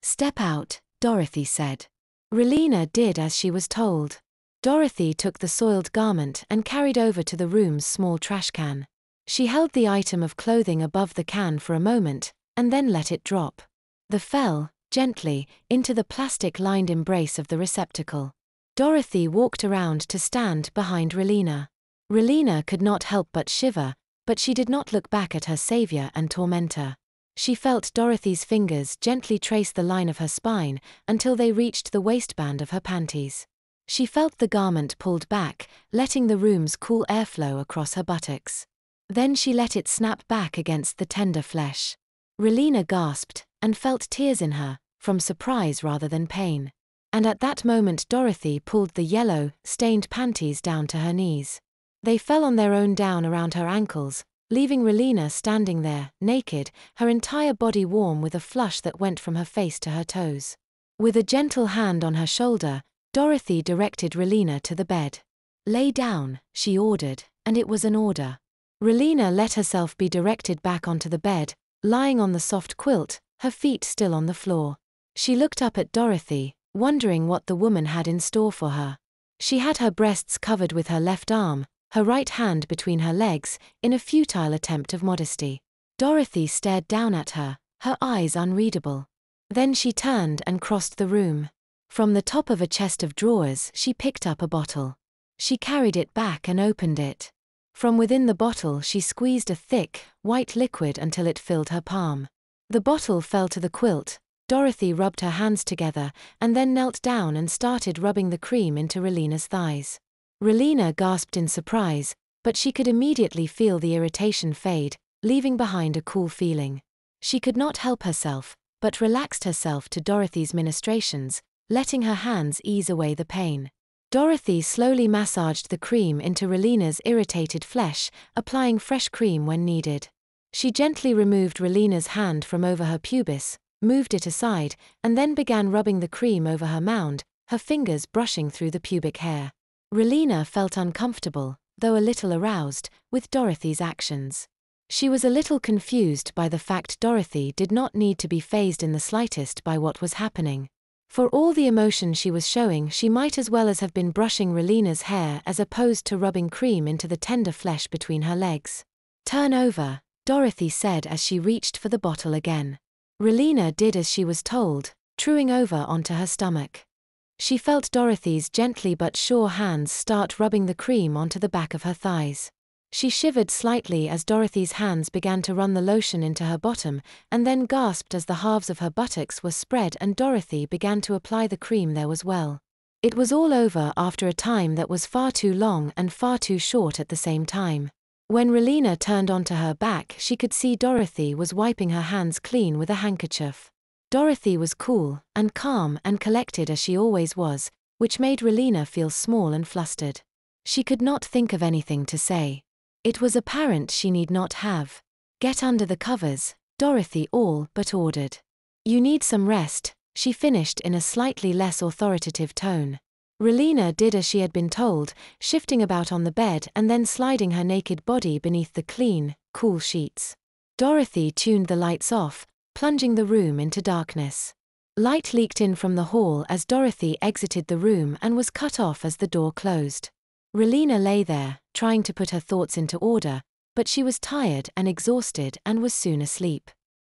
"Step out," Dorothy said. Relina did as she was told. Dorothy took the soiled garment and carried over to the room's small trash can. She held the item of clothing above the can for a moment, and then let it drop. They fell, gently, into the plastic-lined embrace of the receptacle. Dorothy walked around to stand behind Relina. Relina could not help but shiver, but she did not look back at her savior and tormentor. She felt Dorothy's fingers gently trace the line of her spine until they reached the waistband of her panties. She felt the garment pulled back, letting the room's cool airflow across her buttocks. Then she let it snap back against the tender flesh. Relina gasped, and felt tears in her, from surprise rather than pain. And at that moment Dorothy pulled the yellow, stained panties down to her knees. They fell on their own down around her ankles, leaving Relina standing there, naked, her entire body warm with a flush that went from her face to her toes. With a gentle hand on her shoulder, Dorothy directed Relina to the bed. "Lay down," she ordered, and it was an order. Relina let herself be directed back onto the bed, lying on the soft quilt, her feet still on the floor. She looked up at Dorothy, wondering what the woman had in store for her. She had her breasts covered with her left arm, her right hand between her legs, in a futile attempt of modesty. Dorothy stared down at her, her eyes unreadable. Then she turned and crossed the room. From the top of a chest of drawers she picked up a bottle. She carried it back and opened it. From within the bottle she squeezed a thick, white liquid until it filled her palm. The bottle fell to the quilt. Dorothy rubbed her hands together, and then knelt down and started rubbing the cream into Relina's thighs. Relina gasped in surprise, but she could immediately feel the irritation fade, leaving behind a cool feeling. She could not help herself, but relaxed herself to Dorothy's ministrations, letting her hands ease away the pain. Dorothy slowly massaged the cream into Relina's irritated flesh, applying fresh cream when needed. She gently removed Relina's hand from over her pubis, moved it aside, and then began rubbing the cream over her mound, her fingers brushing through the pubic hair. Relina felt uncomfortable, though a little aroused, with Dorothy's actions. She was a little confused by the fact Dorothy did not need to be fazed in the slightest by what was happening. For all the emotion she was showing, she might as well as have been brushing Relina's hair as opposed to rubbing cream into the tender flesh between her legs. "Turn over," Dorothy said as she reached for the bottle again. Relina did as she was told, truing over onto her stomach. She felt Dorothy's gently but sure hands start rubbing the cream onto the back of her thighs. She shivered slightly as Dorothy's hands began to run the lotion into her bottom, and then gasped as the halves of her buttocks were spread and Dorothy began to apply the cream there as well. It was all over after a time that was far too long and far too short at the same time. When Relina turned onto her back, she could see Dorothy was wiping her hands clean with a handkerchief. Dorothy was cool and calm and collected as she always was, which made Relina feel small and flustered. She could not think of anything to say. It was apparent she need not have. "Get under the covers," Dorothy all but ordered. "You need some rest," she finished in a slightly less authoritative tone. Relina did as she had been told, shifting about on the bed and then sliding her naked body beneath the clean, cool sheets. Dorothy tuned the lights off, plunging the room into darkness. Light leaked in from the hall as Dorothy exited the room and was cut off as the door closed. Relina lay there, trying to put her thoughts into order, but she was tired and exhausted and was soon asleep.